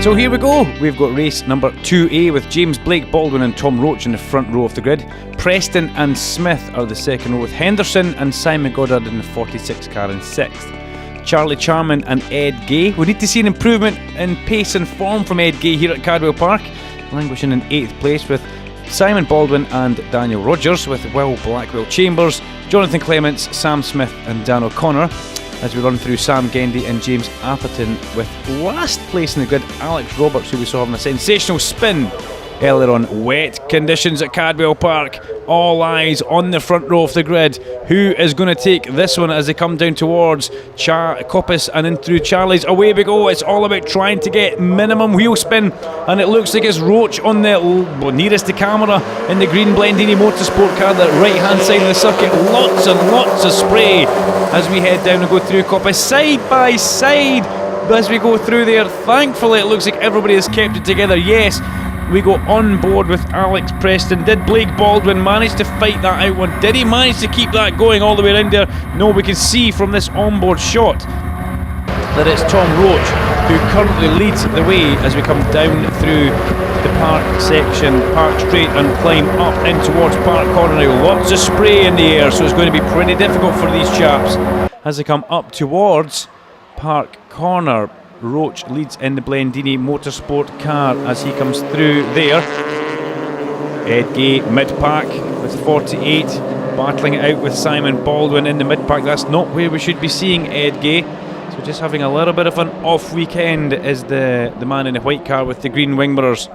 So here we go, we've got race number 2A with James Blake Baldwin and Tom Roach in the front row of the grid. Preston and Smith are the second row with Henderson and Simon Goddard in the 46 car in 6th. Charlie Charman and Ed Gay. We need to see an improvement in pace and form from Ed Gay here at Cadwell Park, languishing in 8th place with Simon Baldwin and Daniel Rogers, with Will Blackwell Chambers, Jonathan Clements, Sam Smith and Dan O'Connor, as we run through Sam Gendy and James Atherton, with last place in the grid Alex Roberts, who we saw having a sensational spin earlier on. Wet conditions at Cadwell Park, all eyes on the front row of the grid. Who is going to take this one as they come down towards Coppice and in through Charlie's? Away we go. It's all about trying to get minimum wheel spin, and it looks like it's Roach on the nearest to camera in the green Blendini Motorsport car, the right hand side of the circuit. Lots and lots of spray as we head down and go through Coppice side by side as we go through there. Thankfully it looks like everybody has kept it together. Yes, we go on board with Alex Preston. Did Blake Baldwin manage to fight that out one? Did he manage to keep that going all the way around there? No, we can see from this onboard shot that it's Tom Roach who currently leads the way as we come down through the park section, Park Straight, and climb up in towards Park Corner now. Lots of spray in the air, so it's going to be pretty difficult for these chaps as they come up towards Park Corner. Roach leads in the Blendini Motorsport car as he comes through there. Ed Gay mid-pack with 48, battling it out with Simon Baldwin in the mid-pack. That's not where we should be seeing Ed Gay, so just having a little bit of an off weekend is the man in the white car with the green wing mirrors.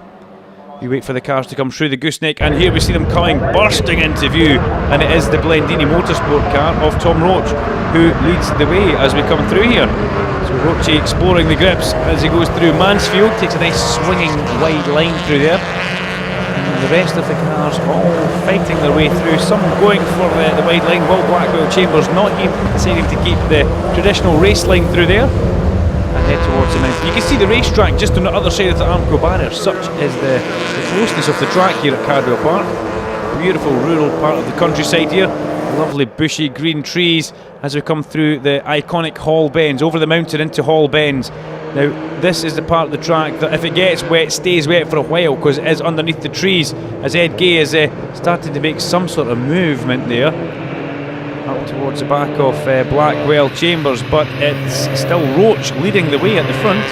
We wait for the cars to come through the gooseneck, and here we see them coming, bursting into view, and it is the Blendini Motorsport car of Tom Roach who leads the way as we come through here. So Roachy exploring the grips as he goes through Mansfield, takes a nice swinging wide line through there, and the rest of the cars all fighting their way through, some going for the wide line. Will Blackwell Chambers not even deciding to keep the traditional race line through there and head towards the ninth. You can see the racetrack just on the other side of the Armco barrier. Such is the closeness of the track here at Cadwell Park. Beautiful rural part of the countryside here. Lovely bushy green trees as we come through the iconic Hall Bends, over the mountain into Hall Bends. Now this is the part of the track that if it gets wet, stays wet for a while, because it is underneath the trees, as Ed Gay is starting to make some sort of movement there up towards the back of Blackwell Chambers, but it's still Roach leading the way at the front.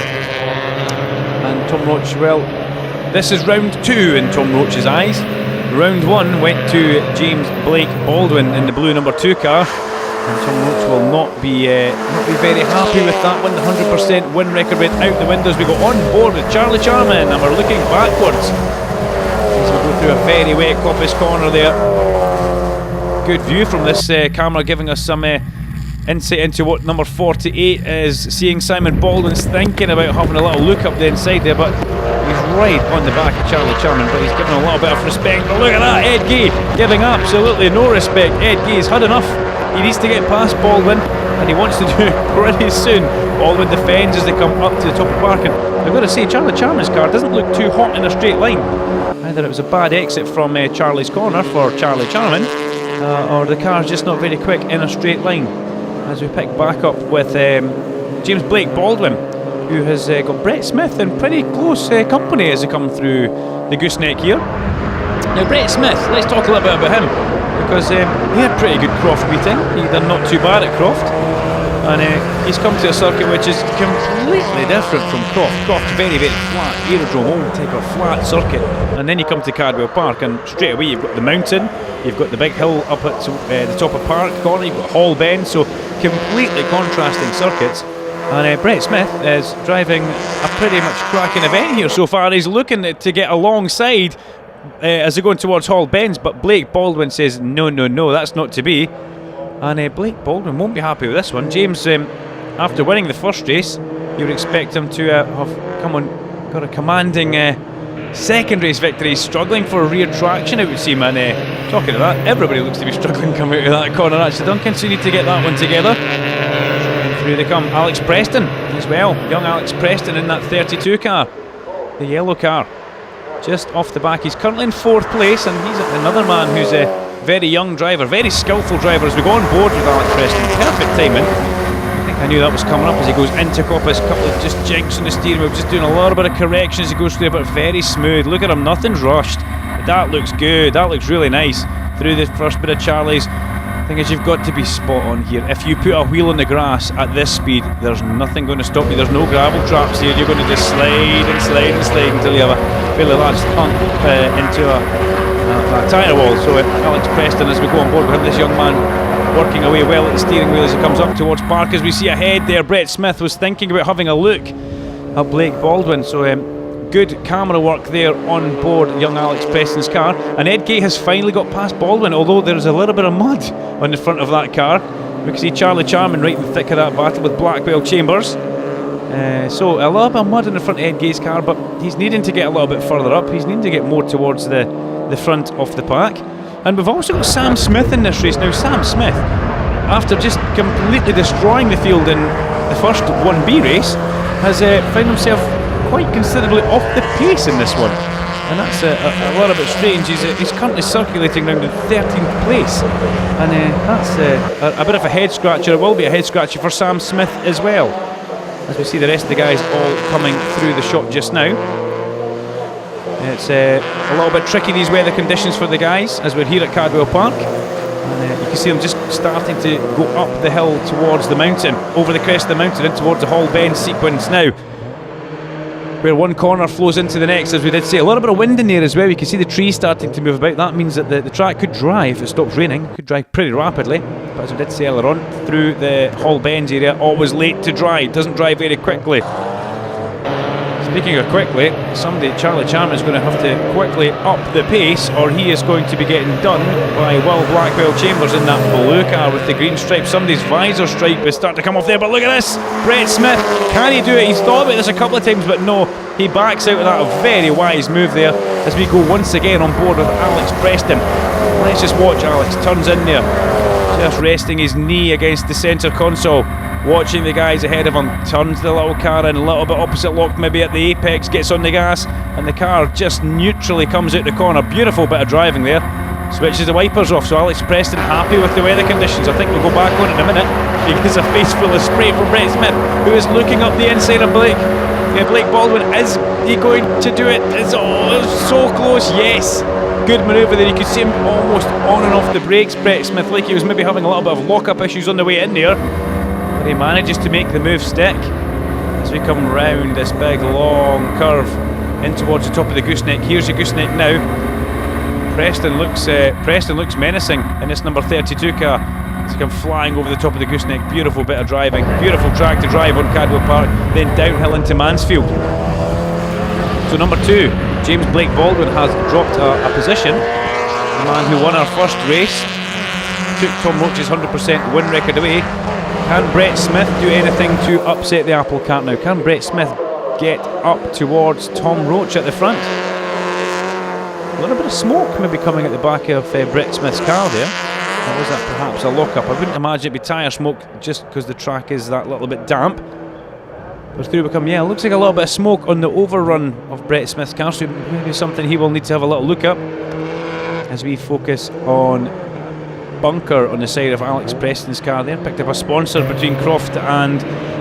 And Tom Roach, well, this is round 2 in Tom Roach's eyes. Round 1 went to James Blake Baldwin in the blue number 2 car, and Tom Roach will not be very happy with that one. The 100% win record went out the windows. We go on board with Charlie Charman, and we're looking backwards as we go through a very wet Coppice corner there. Good view from this camera, giving us some insight into what number 48 is seeing. Simon Baldwin's thinking about having a little look up the inside there, but he's right on the back of Charlie Charman, but he's giving a little bit of respect. But look at that, Ed Gay giving absolutely no respect. Ed Gay's had enough. He needs to get past Baldwin, and he wants to do it pretty soon. Baldwin defends as they come up to the top of the park, and I've got to say, Charlie Charman's car doesn't look too hot in a straight line. Either it was a bad exit from Charlie's corner for Charlie Charman, or the car's just not very quick in a straight line. As we pick back up with James Blake Baldwin, who has got Brett Smith in pretty close company as they come through the gooseneck here. Now Brett Smith, let's talk a little bit about him, because he had pretty good Croft meeting. He done not too bad at Croft, and he's come to a circuit which is completely different from Croft. Croft's very, very flat, aerodrome, old type of flat circuit, and then you come to Cadwell Park and straight away you've got the mountain, you've got the big hill up at the top of Park Corner, you've got Hall Bend, so completely contrasting circuits. And Brett Smith is driving a pretty much cracking event here so far. He's looking to get alongside as they're going towards Hall Bends, but Blake Baldwin says no, that's not to be. And Blake Baldwin won't be happy with this one. James, after winning the first race, you would expect him to have got a commanding second race victory. He's struggling for rear traction, it would seem, and talking of that, everybody looks to be struggling coming out of that corner actually. Duncan, so you need to get that one together. And through they come. Alex Preston as well, young Alex Preston in that 32 car, the yellow car, just off the back. He's currently in 4th place, and he's another man who's a very young driver, very skillful driver. As we go on board with Alex Preston, perfect timing. I think I knew that was coming up as he goes into Coppice. A couple of just jinks on the steering wheel, just doing a little bit of correction as he goes through, but very smooth. Look at him, nothing's rushed. But that looks good, that looks really nice through the first bit of Charlie's. Thing is, you've got to be spot on here. If you put a wheel on the grass at this speed, there's nothing going to stop you. There's no gravel traps here. You're going to just slide and slide and slide until you have a fairly large thunk into a tyre wall. So Alex Preston, as we go on board, we have this young man working away well at the steering wheel as he comes up towards Park. As we see ahead there, Brett Smith was thinking about having a look at Blake Baldwin. So good camera work there on board young Alex Preston's car. And Ed Gay has finally got past Baldwin, although there's a little bit of mud on the front of that car. We can see Charlie Charman right in the thick of that battle with Blackwell Chambers. So a little bit of mud in the front of Ed Gay's car, but he's needing to get a little bit further up. He's needing to get more towards the front of the pack. And we've also got Sam Smith in this race. Now Sam Smith, after just completely destroying the field in the first 1B race, has found himself quite considerably off the pace in this one, and that's a little bit strange. He's currently circulating around in 13th place, and that's a bit of a head scratcher. It will be a head scratcher for Sam Smith as well, as we see the rest of the guys all coming through the shop just now. It's a little bit tricky, these weather conditions for the guys, as we're here at Cadwell Park, and you can see them just starting to go up the hill towards the mountain, over the crest of the mountain and towards the Hall Bend sequence now, where one corner flows into the next. As we did say, a little bit of wind in there as well. You can see the trees starting to move about. That means that the track could dry if it stops raining. Could dry pretty rapidly. But as we did say earlier on, through the Hall Bends area, always late to dry. It doesn't dry very quickly. Speaking of quickly, Charlie Charman is going to have to quickly up the pace, or he is going to be getting done by Will Blackwell Chambers in that blue car with the green stripe. Somebody's visor stripe is starting to come off there, but look at this! Brett Smith, can he do it? He's thought about this a couple of times, but no, he backs out of that. A very wise move there as we go once again on board with Alex Preston. Let's just watch Alex, turns in there, just resting his knee against the centre console. Watching the guys ahead of him, turns the little car in a little bit opposite lock, maybe at the apex, gets on the gas, and the car just neutrally comes out the corner. Beautiful bit of driving there. Switches the wipers off, so Alex Preston happy with the weather conditions. I think we'll go back on it in a minute. He gets a face full of spray from Brett Smith, who is looking up the inside of Blake. Blake Baldwin, is he going to do it? It's so close, yes. Good manoeuvre there. You could see him almost on and off the brakes, Brett Smith, like he was maybe having a little bit of lock-up issues on the way in there. But he manages to make the move stick as we come round this big long curve in towards the top of the gooseneck. Here's your gooseneck now. Preston looks menacing in this number 32 car as he comes flying over the top of the gooseneck. Beautiful bit of driving, beautiful track to drive on Cadwell Park, then downhill into Mansfield. So number 2, James Blake Baldwin has dropped a position. The man who won our first race, took Tom Roach's 100% win record away. Can Brett Smith do anything to upset the apple cart now? Can Brett Smith get up towards Tom Roach at the front? A little bit of smoke maybe coming at the back of Brett Smith's car there. Or was that perhaps a lock-up? I wouldn't imagine it'd be tyre smoke just because the track is that little bit damp. But through we come, yeah, it looks like a little bit of smoke on the overrun of Brett Smith's car, so maybe something he will need to have a little look at as we focus on bunker on the side of Alex Preston's car there. Picked up a sponsor between Croft and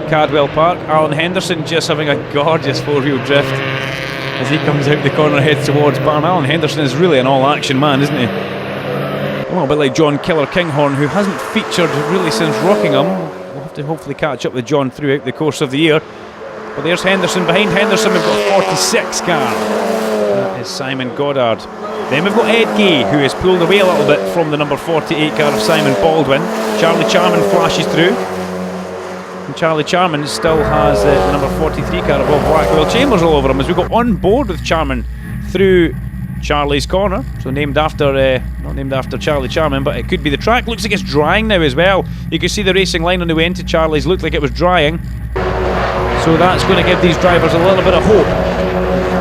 Cadwell Park. Alan Henderson just having a gorgeous four-wheel drift as he comes out the corner, heads towards Barn. Alan Henderson is really an all-action man, isn't he? A little bit like John Killer Kinghorn, who hasn't featured really since Rockingham. We'll have to hopefully catch up with John throughout the course of the year. But there's Henderson. Behind Henderson we've got 46 car. That is Simon Goddard. Then we've got Ed Gay, who has pulled away a little bit from the number 48 car of Simon Baldwin. Charlie Charman flashes through. And Charlie Charman still has the number 43 car of Blackwell Chambers all over him as we go on board with Charman through Charlie's corner. So named after, not named after Charlie Charman, but it could be the track. Looks like it's drying now as well. You can see the racing line on the way into Charlie's looked like it was drying. So that's going to give these drivers a little bit of hope.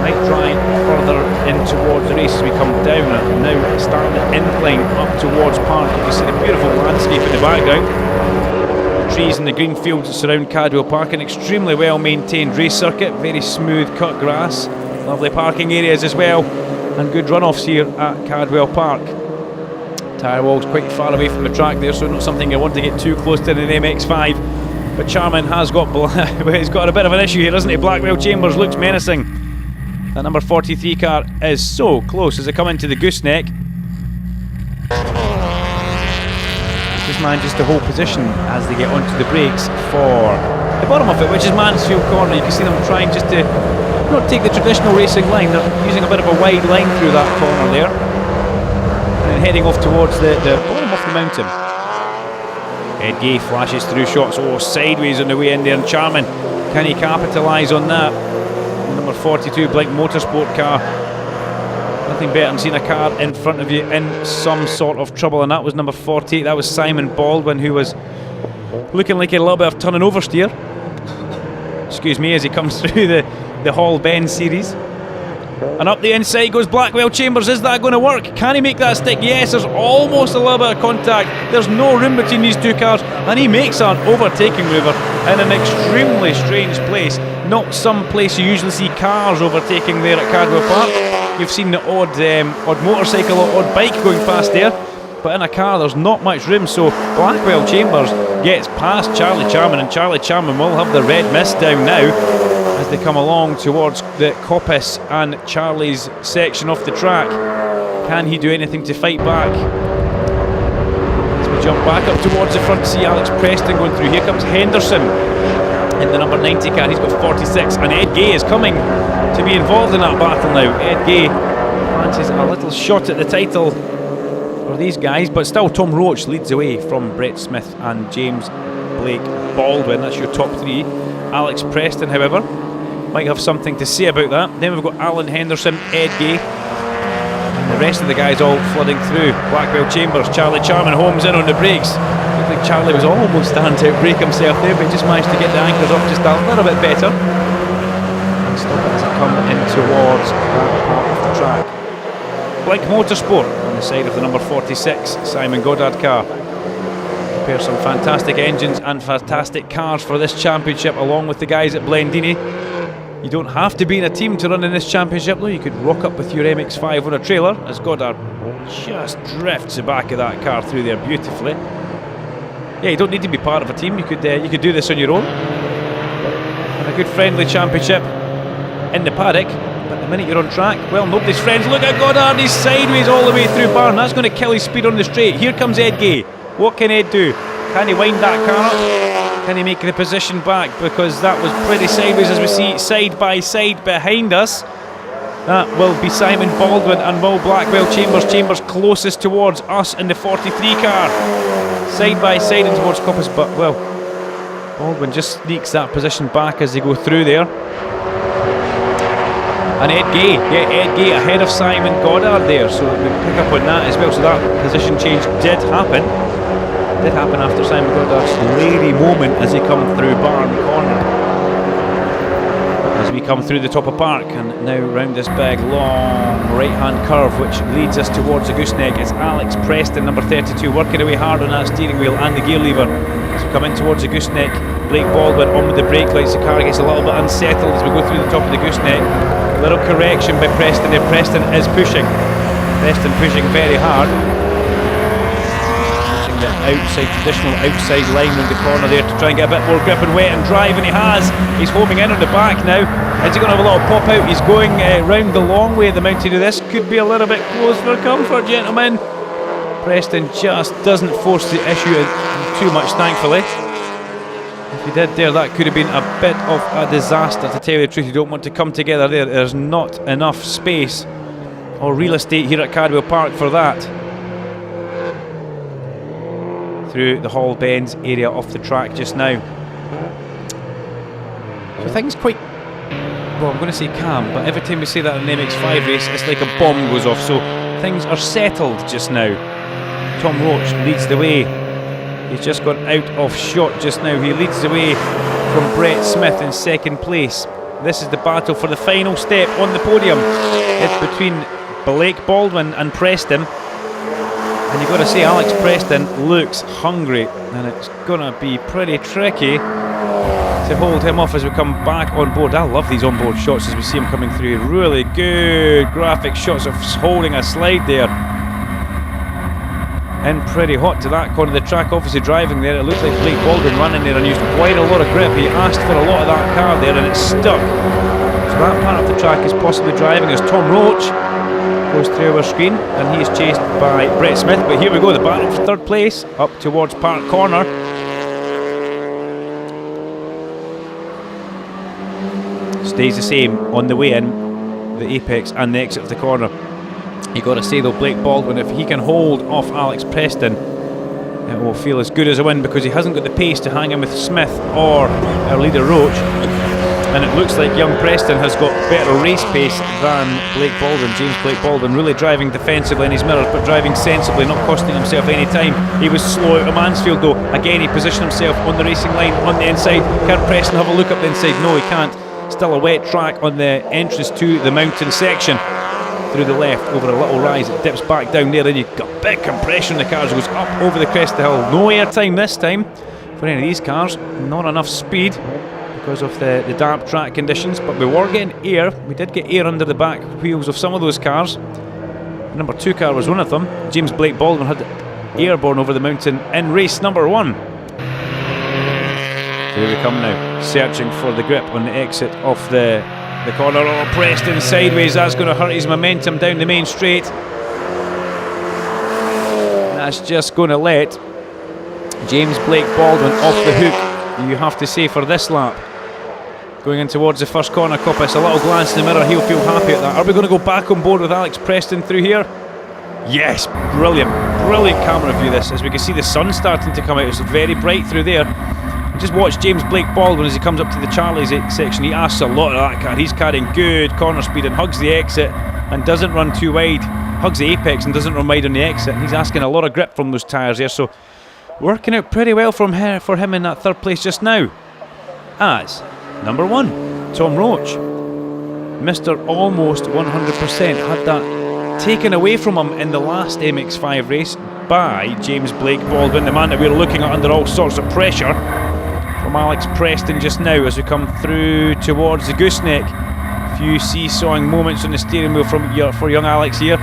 Might dry further in towards the race as we come down and now start the incline up towards Park. You can see the beautiful landscape in the background. The trees and the green fields that surround Cadwell Park. An extremely well maintained race circuit, very smooth cut grass, lovely parking areas as well, and good runoffs here at Cadwell Park. Tyre wall's quite far away from the track there, so not something I want to get too close to in an MX-5. But Charman has got he's got a bit of an issue here, doesn't he? Blackwell Chambers looks menacing. That number 43 car is so close as they come into the gooseneck. Just manages to hold position as they get onto the brakes for the bottom of it, which is Mansfield Corner. You can see them trying just to not take the traditional racing line. They're using a bit of a wide line through that corner there, and then heading off towards the bottom of the mountain. Ed Gay flashes through shots, sideways on the way in there, and Charman, can he capitalise on that? Number 42 Blink Motorsport car. Nothing better than seeing a car in front of you in some sort of trouble, and that was number 48. That was Simon Baldwin, who was looking like a little bit of turn and oversteer. Excuse me, as he comes through the Hall Bend series. And up the inside goes Blackwell Chambers. Is that going to work? Can he make that stick? Yes, there's almost a little bit of contact. There's no room between these two cars, and he makes an overtaking maneuver in an extremely strange place. Not some place you usually see cars overtaking there at Cadwell Park. You've seen the odd motorcycle or odd bike going past there, but in a car there's not much room. So Blackwell Chambers gets past Charlie Charman, and Charlie Charman will have the red mist down now as they come along towards the Coppice and Charlie's section off the track. Can he do anything to fight back? As we jump back up towards the front, see Alex Preston going through. Here comes Henderson in the number 90 car. He's got 46, and Ed Gay is coming to be involved in that battle now. Ed Gay fancies a little shot at the title for these guys, but still Tom Roach leads away from Brett Smith and James Blake Baldwin. That's your top three. Alex Preston, however, might have something to say about that. Then we've got Alan Henderson, Ed Gay, and the rest of the guys all flooding through. Blackwell Chambers, Charlie Charman homes in on the brakes. Looked like Charlie was almost starting to break himself there, but he just managed to get the anchors up just a little bit better and stop it as it comes in towards that part of the track. Blink Motorsport on the side of the number 46 Simon Goddard car. Prepare some fantastic engines and fantastic cars for this championship, along with the guys at Blendini. You don't have to be in a team to run in this championship though. You could rock up with your MX-5 on a trailer, as Goddard just drifts the back of that car through there beautifully. Yeah, you don't need to be part of a team. You could do this on your own. And a good friendly championship in the paddock. But the minute you're on track, well, nobody's friends. Look at Goddard, he's sideways all the way through Barn. That's going to kill his speed on the straight. Here comes Ed Gay. What can Ed do? Can he wind that car up? Can he make the position back? Because that was pretty sideways, as we see side by side behind us. That will be Simon Baldwin and Will Blackwell Chambers. Chambers closest towards us in the 43 car. Side by side and towards Coppice, but well, Baldwin just sneaks that position back as they go through there. And Ed Gay ahead of Simon Goddard there, so we pick up on that as well. So that position change did happen. Did happen after Simon Goddard's leery moment as he come through Barn Corner. As we come through the top of Park and now round this big long right hand curve which leads us towards the gooseneck, it's Alex Preston, number 32, working away hard on that steering wheel and the gear lever. As we come in towards the gooseneck, Blake Baldwin on with the brake lights. The car gets a little bit unsettled as we go through the top of the gooseneck. A little correction by Preston there. Preston is pushing. Preston pushing very hard. The traditional outside line on the corner there to try and get a bit more grip and wet and drive, and he has. He's homing in on the back now. Is he going to have a little pop out? He's going round the long way of the mountain. This could be a little bit close for comfort, gentlemen. Preston just doesn't force the issue too much, thankfully. If he did there, that could have been a bit of a disaster, to tell you the truth. You don't want to come together there. There's not enough space or real estate here at Cadwell Park for that. Through the Hall Bends area off the track just now. So things quite, well, I'm going to say calm, but every time we say that in an MX-5 race, it's like a bomb goes off. So things are settled just now. Tom Roach leads the way. He's just gone out of shot just now. He leads the way from Brett Smith in second place. This is the battle for the final step on the podium. It's between Blake Baldwin and Preston. And you've got to say, Alex Preston looks hungry, and it's going to be pretty tricky to hold him off as we come back on board. I love these onboard shots as we see him coming through. Really good graphic shots of holding a slide there in pretty hot to that corner of the track, obviously driving there. It looked like Blake Baldwin ran in there and used quite a lot of grip. He asked for a lot of that car there and it stuck. So that part of the track is possibly driving as Tom Roach goes through our screen, and he is chased by Brett Smith. But here we go, the battle for third place up towards Park Corner. Stays the same on the way in, the apex and the exit of the corner. You got to say though, Blake Baldwin, if he can hold off Alex Preston, it will feel as good as a win, because he hasn't got the pace to hang him with Smith or our leader Roach. And it looks like young Preston has got better race pace than Blake Baldwin. James Blake Baldwin really driving defensively in his mirrors, but driving sensibly, not costing himself any time. He was slow out of Mansfield though. Again, he positioned himself on the racing line on the inside. Can Preston have a look up the inside? No, he can't. Still a wet track on the entrance to the mountain section. Through the left, over a little rise, it dips back down there, and you've got big compression in the cars. It goes up over the crest of the hill. No air time this time for any of these cars. Not enough speed because of the damp track conditions, but we were getting air. We did get air under the back wheels of some of those cars. The number 2 car was one of them. James Blake Baldwin had airborne over the mountain in race number 1. So here we come now, searching for the grip on the exit of the corner. Oh, Preston sideways, that's going to hurt his momentum down the main straight. That's just going to let James Blake Baldwin off the hook, you have to say, for this lap. Going in towards the first corner, Coppice, a little glance in the mirror, he'll feel happy at that. Are we going to go back on board with Alex Preston through here? Yes, brilliant camera view this, as we can see the sun starting to come out. It's very bright through there. Just watch James Blake Baldwin as he comes up to the Charlie's section. He asks a lot of that car. He's carrying good corner speed and hugs the exit and doesn't run too wide. Hugs the apex and doesn't run wide on the exit. He's asking a lot of grip from those tyres there. So working out pretty well for him in that third place just now. As number 1, Tom Roach, Mr. Almost 100%, had that taken away from him in the last MX-5 race by James Blake Baldwin, the man that we're looking at under all sorts of pressure from Alex Preston just now as we come through towards the gooseneck. A few seesawing moments on the steering wheel for young Alex here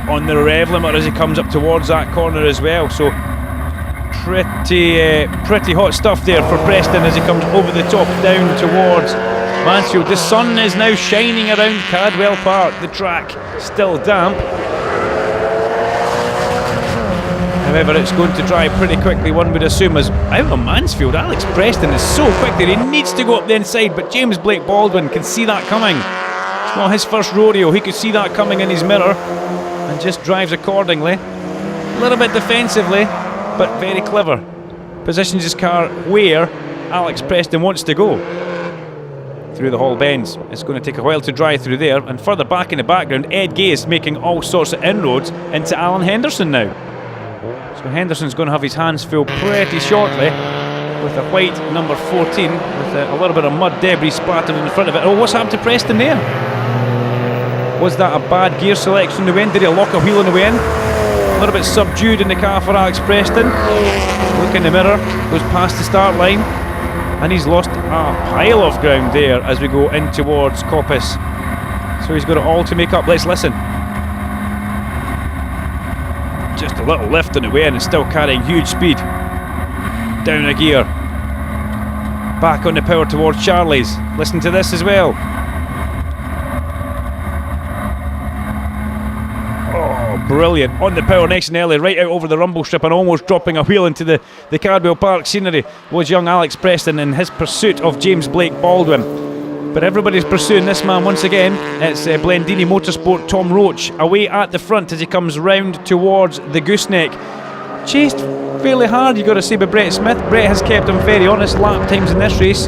on the rev limiter as he comes up towards that corner as well. So pretty hot stuff there for Preston as he comes over the top down towards Mansfield. The sun is now shining around Cadwell Park. The track still damp. However, it's going to dry pretty quickly, one would assume, as out of Mansfield, Alex Preston is so quick there, he needs to go up the inside, but James Blake Baldwin can see that coming. It's not his first rodeo, he could see that coming in his mirror and just drives accordingly. A little bit defensively, but very clever. Positions his car where Alex Preston wants to go. Through the Hall Bends. It's going to take a while to dry through there, and further back in the background, Ed Gay is making all sorts of inroads into Alan Henderson now. So Henderson's going to have his hands full pretty shortly with a white number 14 with a little bit of mud debris splattered in the front of it. Oh, what's happened to Preston there? Was that a bad gear selection on the way in? Did he lock a wheel on the way in? A little bit subdued in the car for Alex Preston. Look in the mirror, goes past the start line, and he's lost a pile of ground there as we go in towards Coppice. So he's got it all to make up. Let's listen. Just a little lift on the way in and still carrying huge speed. Down a gear. Back on the power towards Charlie's. Listen to this as well. Oh, brilliant. On the power nice and early, right out over the rumble strip and almost dropping a wheel into the Cadwell Park scenery was young Alex Preston in his pursuit of James Blake Baldwin. But everybody's pursuing this man once again. It's Blendini Motorsport Tom Roach away at the front as he comes round towards the gooseneck. Chased fairly hard, you got to say, by Brett Smith. Brett has kept him very honest. Lap times in this race,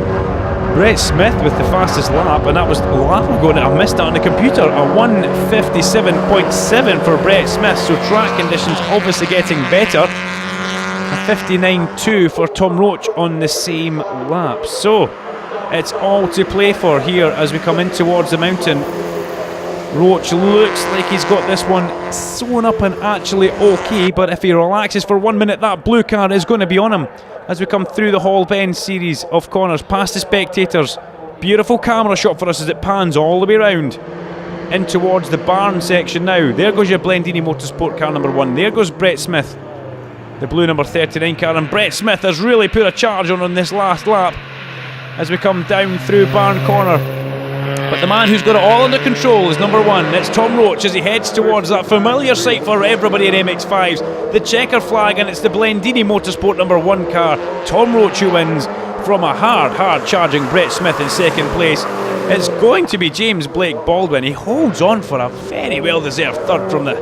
Brett Smith with the fastest lap, and that was a lap ago, and I missed that on the computer. A 1:57.7 for Brett Smith, so track conditions obviously getting better. A 59.2 for Tom Roach on the same lap. So it's all to play for here as we come in towards the mountain. Roach looks like he's got this one sewn up and actually okay, but if he relaxes for 1 minute, that blue car is going to be on him as we come through the Hall Bend series of corners past the spectators. Beautiful camera shot for us as it pans all the way round. in towards the barn section now. There goes your Blendini Motorsport car number 1. There goes Brett Smith, the blue number 39 car, and Brett Smith has really put a charge on this last lap as we come down through barn corner. But the man who's got it all under control is number 1. It's Tom Roach as he heads towards that familiar sight for everybody in MX-5s, the checker flag, and it's the Blendini Motorsport number 1 car, Tom Roach, who wins from a hard charging Brett Smith in second place. It's going to be James Blake Baldwin. He holds on for a very well deserved third from the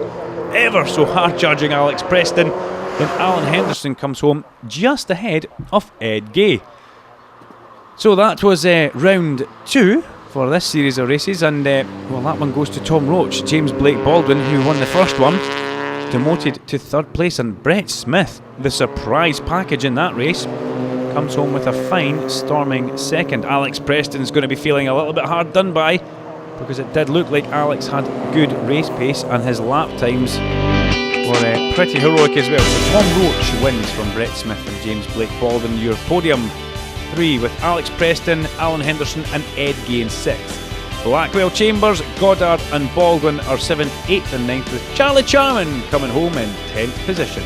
ever so hard charging Alex Preston. Then Alan Henderson comes home just ahead of Ed Gay. So that was round 2 for this series of races, and well, that one goes to Tom Roach. James Blake Baldwin, who won the first one, demoted to third place, and Brett Smith, the surprise package in that race, comes home with a fine storming second. Alex Preston's going to be feeling a little bit hard done by, because it did look like Alex had good race pace and his lap times were pretty heroic as well. So Tom Roach wins from Brett Smith and James Blake Baldwin. Your podium 3 with Alex Preston, Alan Henderson and Ed Gay in 6th. Blackwell, Chambers, Goddard and Baldwin are 7th, 8th and 9th, with Charlie Charman coming home in 10th position.